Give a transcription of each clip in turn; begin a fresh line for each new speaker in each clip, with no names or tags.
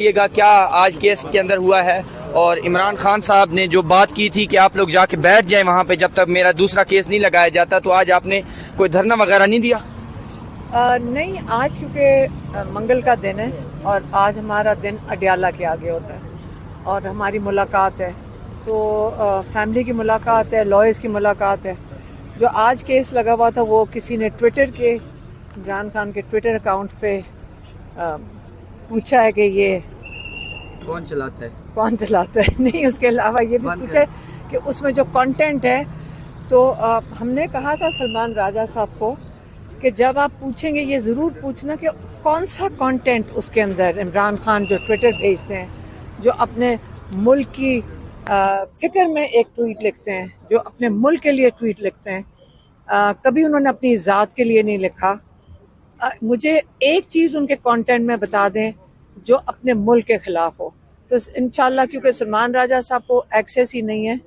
बताइएगा क्या आज केस के अंदर हुआ है, और इमरान खान साहब ने जो बात की थी कि आप लोग जाके बैठ जाएं वहाँ पे जब तक मेरा दूसरा केस नहीं लगाया जाता, तो आज आपने कोई धरना वगैरह नहीं दिया?
नहीं, आज क्योंकि मंगल का दिन है और आज हमारा दिन अडियाला के आगे होता है और हमारी मुलाकात है, तो फैमिली की मुलाकात है, लॉयर्स की मुलाकात है। जो आज केस लगा हुआ था वो किसी ने ट्विटर के, इमरान खान के ट्विटर अकाउंट पे पूछा है कि ये
कौन चलाता है
नहीं, उसके अलावा ये भी पूछा है कि उसमें जो कंटेंट है, तो हमने कहा था सलमान राजा साहब को कि जब आप पूछेंगे ये ज़रूर पूछना कि कौन सा कंटेंट उसके अंदर इमरान खान जो ट्विटर भेजते हैं, जो अपने मुल्क की फ़िक्र में एक ट्वीट लिखते हैं, जो अपने मुल्क के लिए ट्वीट लिखते हैं, कभी उन्होंने अपनी ज़ात के लिए नहीं लिखा। मुझे एक चीज़ उनके कंटेंट में बता दें जो अपने मुल्क के ख़िलाफ़ हो, तो इंशाल्लाह, क्योंकि सलमान राजा साहब को एक्सेस ही नहीं है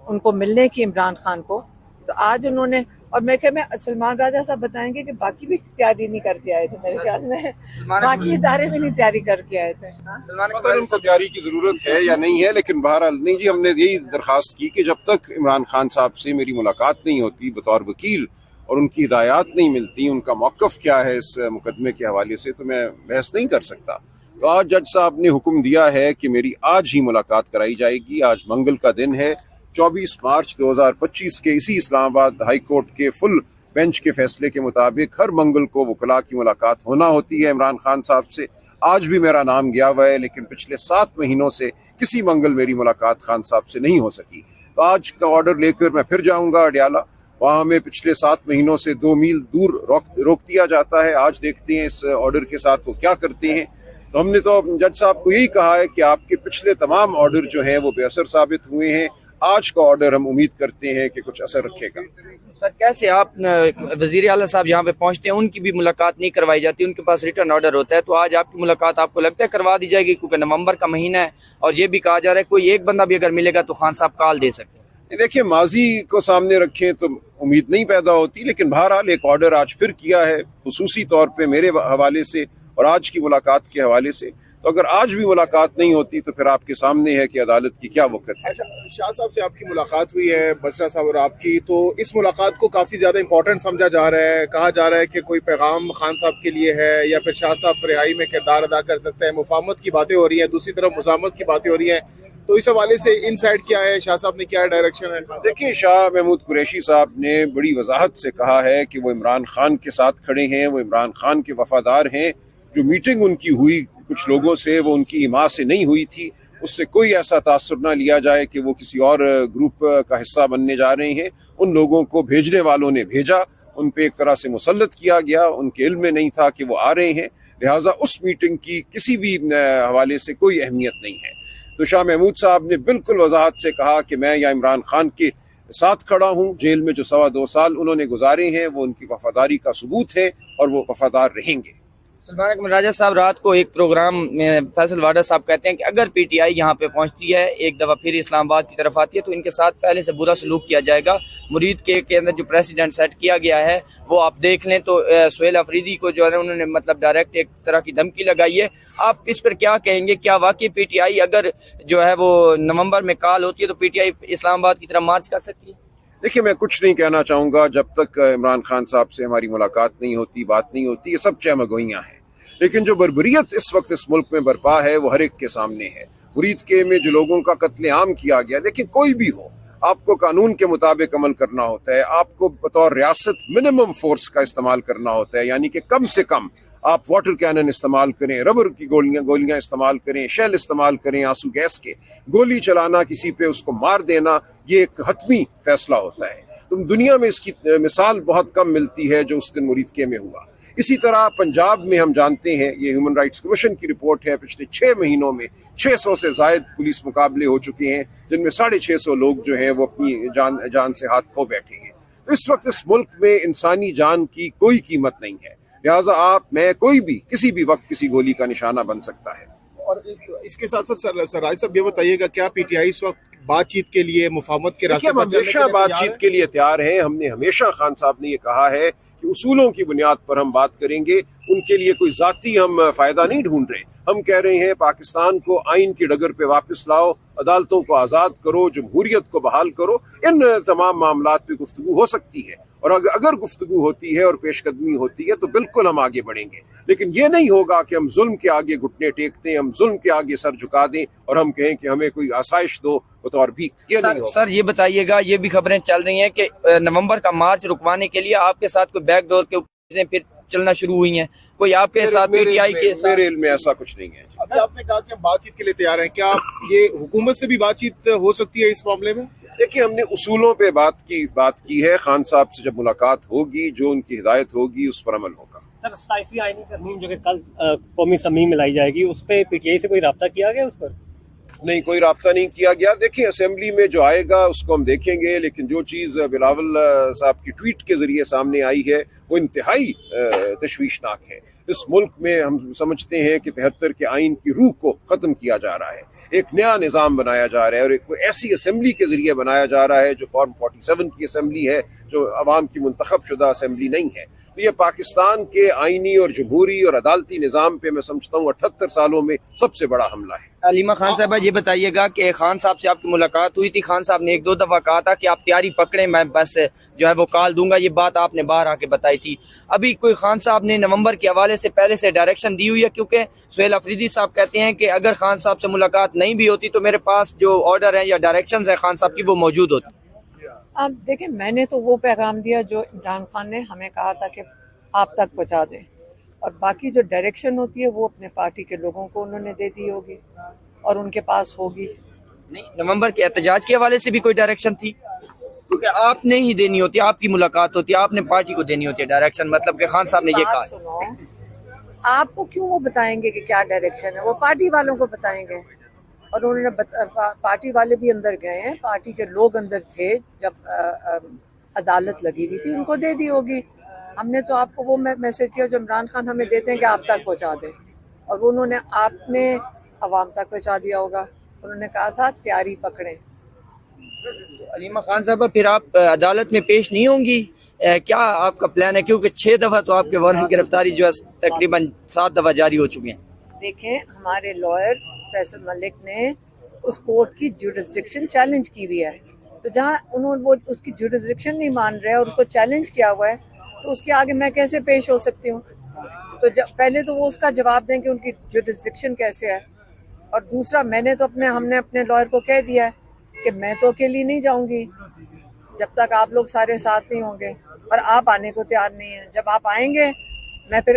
उनको मिलने की इमरान खान को, तो आज उन्होंने, और मैं सलमान राजा साहब बताएंगे कि बाकी भी तैयारी नहीं करके आए थे, मेरे ख्याल में बाकी इदारे भी नहीं तैयारी करके आए थे।
पता उनको तैयारी की जरूरत है या नहीं है, लेकिन बहरहाल नहीं जी, हमने यही दरखास्त की कि जब तक इमरान खान साहब से मेरी मुलाकात नहीं होती बतौर वकील और उनकी हिदायत नहीं मिलती, उनका मौक़िफ़ क्या है इस मुकदमे के हवाले से, तो मैं बहस नहीं कर सकता। तो आज जज साहब ने हुक्म दिया है कि मेरी आज ही मुलाकात कराई जाएगी। आज मंगल का दिन है, 24 मार्च 2025 के इसी इस्लामाबाद हाई कोर्ट के फुल बेंच के फैसले के मुताबिक हर मंगल को वकला की मुलाकात होना होती है इमरान खान साहब से। आज भी मेरा नाम गया हुआ है, लेकिन पिछले 7 महीनों से किसी मंगल मेरी मुलाकात खान साहब से नहीं हो सकी। तो आज का ऑर्डर लेकर मैं फिर जाऊँगा अडियाला। वहाँ हमें पिछले 7 महीनों से 2 मील दूर रोक दिया जाता है। आज देखते हैं इस ऑर्डर के साथ वो क्या करते हैं। तो हमने तो जज साहब को यही कहा है कि आपके पिछले तमाम ऑर्डर जो हैं वो बेअसर साबित हुए हैं। आज का ऑर्डर हम उम्मीद करते हैं कि कुछ असर रखेगा।
सर, कैसे आप वज़ीर आला साहब यहाँ पे पहुँचते हैं, उनकी भी मुलाकात नहीं करवाई जाती, उनके पास रिटर्न ऑर्डर होता है, तो आज आपकी मुलाकात आपको लगता है करवा दी जाएगी? क्योंकि नवंबर का महीना है और ये भी कहा जा रहा है कोई एक बंदा भी अगर मिलेगा तो खान साहब कॉल दे सकते हैं।
देखिए, माजी को सामने रखें तो उम्मीद नहीं पैदा होती, लेकिन बहरहाल एक ऑर्डर आज फिर किया है खुसूसी तौर पे मेरे हवाले से और आज की मुलाकात के हवाले से। तो अगर आज भी मुलाकात नहीं होती तो फिर आपके सामने है कि अदालत की क्या वक़्त है।
अच्छा, शाह साहब से आपकी मुलाकात हुई है, बसरा साहब और आपकी, तो इस मुलाकात को काफ़ी ज़्यादा इंपॉर्टेंट समझा जा रहा है। कहा जा रहा है कि कोई पैगाम खान साहब के लिए है या फिर शाह साहब रिहाई में किरदार अदा कर सकते हैं। मुफाहमत की बातें हो रही हैं, दूसरी तरफ मुज़ाहमत की बातें हो रही हैं, तो इस हवाले से इनसाइड क्या है, शाह साहब ने क्या डायरेक्शन है?
देखिए, शाह महमूद कुरैशी साहब ने बड़ी वजाहत से कहा है कि वो इमरान खान के साथ खड़े हैं, वो इमरान खान के वफादार हैं। जो मीटिंग उनकी हुई कुछ लोगों से, वो उनकी हिमा से नहीं हुई थी। उससे कोई ऐसा तासुर ना लिया जाए कि वो किसी और ग्रुप का हिस्सा बनने जा रहे हैं। उन लोगों को भेजने वालों ने भेजा, उन पे एक तरह से मुसल्लत किया गया, उनके इल्म में नहीं था कि वो आ रहे हैं, लिहाजा उस मीटिंग की किसी भी हवाले से कोई अहमियत नहीं है। तो शाह महमूद साहब ने बिल्कुल वजाहत से कहा कि मैं या इमरान खान के साथ खड़ा हूँ। जेल में जो 2.25 साल उन्होंने गुजारे हैं वो उनकी वफादारी का सबूत है और वो वफादार रहेंगे।
सलमान राजा साहब रात को एक प्रोग्राम में फैसल वाडा साहब कहते हैं कि अगर पीटीआई यहाँ पे पहुँचती है, एक दफ़ा फिर इस्लामाबाद की तरफ आती है, तो इनके साथ पहले से बुरा सलूक किया जाएगा। मुरीद के अंदर जो प्रेसिडेंट सेट किया गया है वो आप देख लें, तो सुहेल अफरीदी को जो है उन्होंने मतलब डायरेक्ट एक तरह की धमकी लगाई है। आप इस पर क्या कहेंगे? क्या वाकई पीटीआई अगर जो है वो नवंबर में कॉल होती है तो पीटीआई इस्लामाबाद की तरफ मार्च कर सकती है?
देखिए, मैं कुछ नहीं कहना चाहूँगा जब तक इमरान खान साहब से हमारी मुलाकात नहीं होती, बात नहीं होती। ये सब चहमगोइयाँ हैं, लेकिन जो बर्बरियत इस वक्त इस मुल्क में बरपा है वो हर एक के सामने है। मुरीद के में जो लोगों का कत्लेआम किया गया, देखिए कोई भी हो, आपको कानून के मुताबिक अमल करना होता है। आपको बतौर रियासत मिनिमम फोर्स का इस्तेमाल करना होता है, यानी कि कम से कम आप वाटर कैनन इस्तेमाल करें, रबर की गोलियां इस्तेमाल करें, शेल इस्तेमाल करें, आंसू गैस के। गोली चलाना, किसी पे उसको मार देना, ये एक हतमी फैसला होता है। तो दुनिया में इसकी मिसाल बहुत कम मिलती है जो उस दिन मुरीद के में हुआ। इसी तरह पंजाब में हम जानते हैं, ये ह्यूमन राइट्स कमीशन की रिपोर्ट है, पिछले 6 महीनों में 600 से ज़ायद पुलिस मुकाबले हो चुके हैं, जिनमें 650 लोग जो हैं वो अपनी जान से हाथ खो बैठे हैं। तो इस वक्त इस मुल्क में इंसानी जान की कोई कीमत नहीं है, लिहाजा आप, मैं, कोई भी किसी भी वक्त किसी गोली का निशाना बन सकता है।
और इसके साथ साथ सर राय साहब ये बताइएगा, क्या पीटीआई इस वक्त बातचीत के लिए, मुफाहमत के रास्ते पर
हमेशा बातचीत के लिए तैयार हैं। हमने हमेशा, खान साहब ने ये कहा है कि उसूलों की बुनियाद पर हम बात करेंगे। उनके लिए कोई जाती हम फ़ायदा नहीं ढूंढ रहे। हम कह रहे हैं पाकिस्तान को आइन की डगर पे वापस लाओ, अदालतों को आज़ाद करो, जमहूरियत को बहाल करो। इन तमाम मामलात पे गुफ्तगू हो सकती है, और अगर गुफ्तगू होती है और पेशकदमी होती है तो बिल्कुल हम आगे बढ़ेंगे। लेकिन ये नहीं होगा कि हम जुल्म के आगे घुटने टेक दें, हम जुल्म के आगे सर झुका दें और हम कहें कि हमें कोई आसाइश दो बतौर भीख। ये नहीं होगा।
सर ये बताइएगा, ये भी खबरें चल रही हैं कि नवंबर का मार्च रुकवाने के लिए आपके साथ कोई बैकडोर के चीजें फिर चलना शुरू हुई हैं, कोई आपके साथ पीटीआई के साथ?
मेरे इल्म में ऐसा कुछ नहीं है।
अभी आपने कहा कि हम बातचीत के लिए तैयार हैं, क्या ये हुकूमत से भी बातचीत हो सकती है इस मामले में?
देखिए, हमने उसूलों पे बात की है। खान साहब से जब मुलाकात होगी, जो उनकी हिदायत होगी उस पर अमल होगा।
सर 27वीं आईनी तरमीम जो कि कल कौमी असम्बली में लाई जाएगी, उस पर पीटीआई से कोई राब्ता किया गया? उस पर
नहीं, कोई राब्ता नहीं किया गया। देखिए, असेंबली में जो आएगा उसको हम देखेंगे, लेकिन जो चीज़ बिलावल साहब की ट्वीट के जरिए सामने आई है वो इंतहाई तशवीशनाक है। इस मुल्क में हम समझते हैं कि 73 के आइन की रूह को ख़त्म किया जा रहा है, एक नया निज़ाम बनाया जा रहा है और एक ऐसी असेंबली के ज़रिए बनाया जा रहा है जो फॉर्म 47 की असेंबली है, जो अवाम की मुंतखब शुदा असेंबली नहीं है। तो ये पाकिस्तान के आइनी और जमहूरी और अदालती निज़ाम पे मैं समझता हूँ 78 सालों में सबसे बड़ा हमला है।
अलीमा खान साहब, ये बताइएगा कि खान साहब से आपकी मुलाकात हुई थी, खान साहब ने 1-2 दफ़ा कहा था कि आप तैयारी पकड़ें, मैं बस जो है वो कॉल दूंगा, ये बात आपने बाहर आके बताई थी। अभी कोई खान साहब ने नवंबर के हवाले से पहले से डायरेक्शन दी हुई है? क्योंकि सुहेल अफरीदी साहब कहते हैं कि अगर खान साहब से मुलाकात नहीं भी होती तो मेरे पास जो ऑर्डर है या डायरेक्शन है खान साहब की वो मौजूद होती।
अब देखिए, मैंने तो वो पैगाम दिया जो इमरान खान ने हमें कहा था कि आप तक पहुंचा दें, और बाकी जो डायरेक्शन होती है वो अपने पार्टी के लोगों को उन्होंने दे दी होगी और उनके पास होगी।
नहीं, नवंबर के एहतजाज के हवाले से भी कोई डायरेक्शन थी? क्योंकि आपने ही देनी होती है, आपकी मुलाकात होती है, आपने पार्टी को देनी होती है डायरेक्शन, मतलब कि खान साहब ने ये कहा।
सुनो, आपको क्यों वो बताएंगे कि क्या डायरेक्शन है? वो पार्टी वालों को बताएंगे, और उन्होंने पार्टी वाले भी अंदर गए हैं, पार्टी के लोग अंदर थे जब अदालत लगी हुई थी, उनको दे दी होगी। हमने तो आपको वो मैसेज दिया जो इमरान खान हमें देते हैं कि आप तक पहुंचा दें, और उन्होंने आपने अवाम तक पहुंचा दिया होगा। उन्होंने कहा था तैयारी पकड़ें।
अलीमा खान साहब, फिर आप अदालत में पेश नहीं होंगी? क्या आपका प्लान है? क्योंकि 6 दफ़ा तो आपके वारंट गिरफ्तारी जो है तकरीबन 7 दफ़ा जारी हो चुकी हैं।
देखें, हमारे लॉयर फैसल मलिक ने उस कोर्ट की जुरिस्डिक्शन चैलेंज की हुई है, तो जहाँ उन्होंने वो उसकी जुरिस्डिक्शन नहीं मान रहे और उसको चैलेंज किया हुआ है, तो उसके आगे मैं कैसे पेश हो सकती हूँ? तो पहले तो वो उसका जवाब दें कि उनकी जुरिस्डिक्शन कैसे है, और दूसरा हमने अपने लॉयर को कह दिया है कि मैं तो अकेली नहीं जाऊंगी जब तक आप लोग सारे साथ नहीं होंगे, और आप आने को तैयार नहीं है। जब आप आएंगे मैं फिर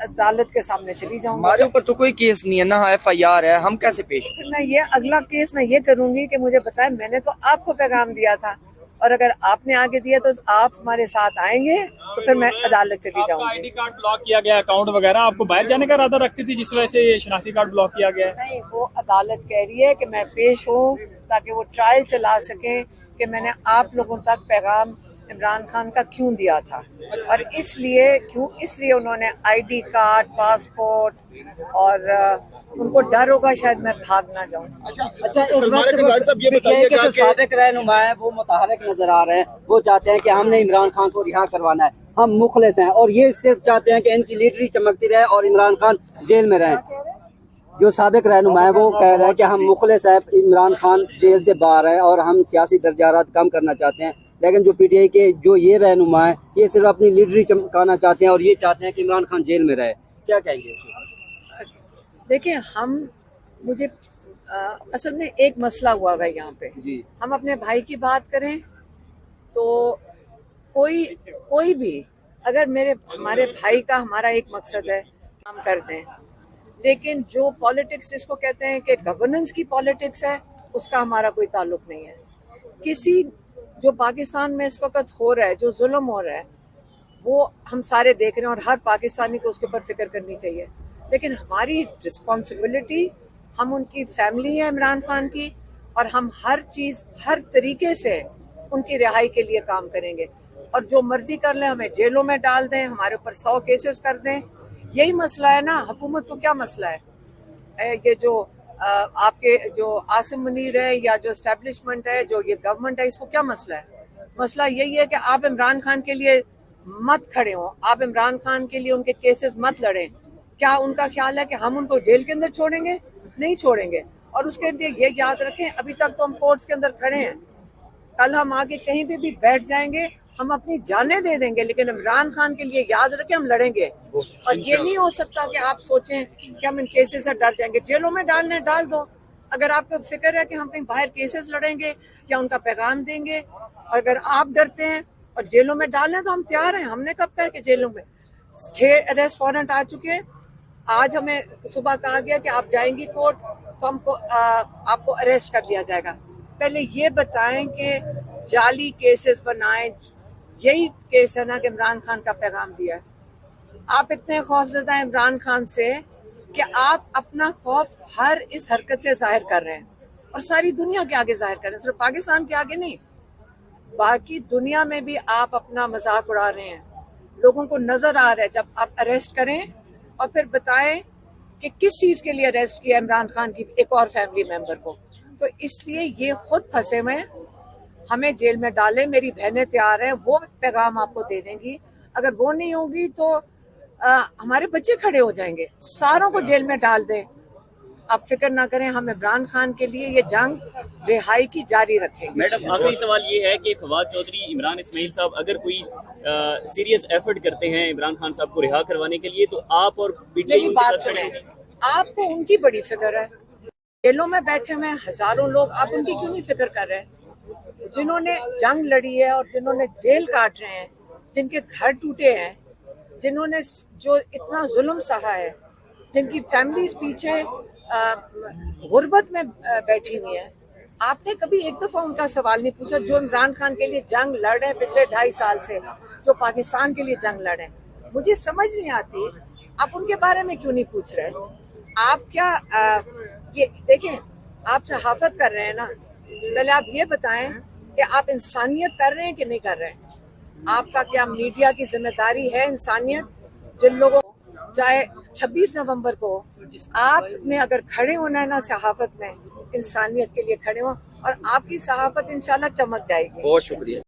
अदालत के सामने चली जाऊंगी।
हमारे ऊपर तो कोई केस नहीं है ना, FIR है, हम कैसे पेश?
फिर मैं ये अगला केस मैं ये करूंगी कि मुझे बताएं, मैंने तो आपको पैगाम दिया था, और अगर आपने आगे दिया तो आप हमारे साथ आएंगे तो फिर मैं अदालत चली जाऊंगी।
आईडी कार्ड ब्लॉक किया गया, अकाउंट वगैरह, आपको बाहर जाने का इरादा रखती थी जिस वजह से ये शनाख्ती कार्ड ब्लॉक किया गया है?
नहीं, वो अदालत कह रही है कि मैं पेश हूँ ताकि वो ट्रायल चला सकें कि मैंने आप लोगों तक पैगाम इमरान खान का क्यों दिया था, और इसलिए उन्होंने आईडी कार्ड, पासपोर्ट, और उनको डर होगा शायद मैं भाग ना जाऊं।
अच्छा, इस वक्त ये बताइए कि जो साबिक रहनुमा है वो मुतहरक नजर आ रहे हैं, वो चाहते हैं कि हमने इमरान खान को रिहा करवाना है, हम मुखलिस हैं, और ये सिर्फ चाहते हैं कि इनकी लीडरी चमकती रहे और इमरान खान जेल में रहें। जो साबिक रहनुमा है वो कह रहे हैं कि हम मुखलिस हैं, इमरान खान जेल से बाहर है और हम सियासी दर्जात कम करना चाहते हैं, लेकिन जो PTI के जो ये रहनुमा है ये सिर्फ अपनी लीडरी चमकाना चाहते हैं और ये चाहते हैं कि इमरान खान जेल में रहे। क्या कहेंगे?
देखिए, मुझे असल में एक मसला हुआ है यहाँ पे जी। हम अपने भाई की बात करें तो कोई भी अगर हमारे भाई का हमारा एक मकसद है, काम करते हैं, लेकिन जो पॉलिटिक्स जिसको कहते हैं कि गवर्नेंस की पॉलिटिक्स है, उसका हमारा कोई ताल्लुक नहीं है। किसी जो पाकिस्तान में इस वक्त हो रहा है, जो जुल्म हो रहा है, वो हम सारे देख रहे हैं और हर पाकिस्तानी को उसके ऊपर फिक्र करनी चाहिए, लेकिन हमारी रिस्पॉन्सिबिलिटी, हम उनकी फैमिली है इमरान खान की, और हम हर चीज़ हर तरीके से उनकी रिहाई के लिए काम करेंगे, और जो मर्जी कर लें, हमें जेलों में डाल दें, हमारे ऊपर 100 केसेस कर दें, यही मसला है ना। हुकूमत को क्या मसला है? ये जो आपके जो आसिम मुनीर है या जो एस्टेब्लिशमेंट है, जो ये गवर्नमेंट है, इसको क्या मसला है? मसला यही है कि आप इमरान खान के लिए मत खड़े हों। आप इमरान खान के लिए उनके केसेस मत लड़ें। क्या उनका ख्याल है कि हम उनको जेल के अंदर छोड़ेंगे? नहीं छोड़ेंगे। और उसके लिए ये याद रखें, अभी तक तो हम कोर्ट्स के अंदर खड़े हैं, कल हम आगे कहीं पे भी बैठ जाएंगे, हम अपनी जानें दे देंगे, लेकिन इमरान खान के लिए याद रखें हम लड़ेंगे। और ये नहीं हो सकता कि आप सोचें कि हम इन केसेस से डर जाएंगे। जेलों में डालने डाल दो। अगर आपको फिक्र है कि हम कहीं बाहर केसेस लड़ेंगे या उनका पैगाम देंगे, अगर आप डरते हैं और जेलों में डालने तो हम तैयार हैं। हमने कब कहा कि जेलों में 6 अरेस्ट वारंट आ चुके हैं। आज हमें सुबह कहा गया कि आप जाएंगी कोर्ट तो हमको आपको अरेस्ट कर लिया जाएगा। पहले ये बताएं कि जाली केसेस बनाएं, यही केस है ना कि इमरान खान का पैगाम दिया है। आप इतने खौफजदा हैं इमरान खान से कि आप अपना खौफ हर इस हरकत से जाहिर कर रहे हैं और सारी दुनिया के आगे जाहिर कर रहे हैं, सिर्फ पाकिस्तान के आगे नहीं, बाकी दुनिया में भी आप अपना मजाक उड़ा रहे हैं। लोगों को नजर आ रहा है, जब आप अरेस्ट करें और फिर बताएं कि किस चीज के लिए अरेस्ट किया इमरान खान की एक और फैमिली मेंबर को, तो इसलिए ये खुद फंसे हुए हैं। हमें जेल में डालें, मेरी बहनें तैयार हैं, वो पैगाम आपको दे देंगी। अगर वो नहीं होगी तो हमारे बच्चे खड़े हो जाएंगे। सारों को जेल में डाल दें, आप फिक्र ना करें। हम इमरान खान के लिए ये जंग रिहाई की जारी रखेंगे।
मैडम, आखिरी सवाल ये है कि फवाद चौधरी, इमरान इस्माइल साहब अगर कोई सीरियस एफर्ट करते हैं इमरान खान साहब को रिहा करवाने के लिए, तो आप और पीटीआई
मेरी बात सुने, आपको उनकी बड़ी फिक्र है। जेलों में बैठे हुए हजारों लोग, आप उनकी क्यों नहीं फिक्र कर रहे हैं? जिन्होंने जंग लड़ी है और जिन्होंने जेल काट रहे हैं, जिनके घर टूटे हैं, जिन्होंने जो इतना जुल्म सहा है, जिनकी फैमिलीज पीछे गुर्बत में बैठी हुई है, आपने कभी एक दफा उनका सवाल नहीं पूछा? जो इमरान खान के लिए जंग लड़ रहे हैं पिछले 2.5 साल से, जो पाकिस्तान के लिए जंग लड़ रहे हैं, मुझे समझ नहीं आती आप उनके बारे में क्यों नहीं पूछ रहे? आप क्या ये देखें, आप सहाफत कर रहे हैं ना, पहले आप ये बताएं कि आप इंसानियत कर रहे हैं कि नहीं कर रहे हैं? आपका क्या मीडिया की जिम्मेदारी है इंसानियत? जिन लोगों, चाहे 26 नवंबर को आपने अगर खड़े होना है ना सहाफत में, इंसानियत के लिए खड़े हो और आपकी सहाफत इंशाल्लाह चमक जाएगी।
बहुत शुक्रिया।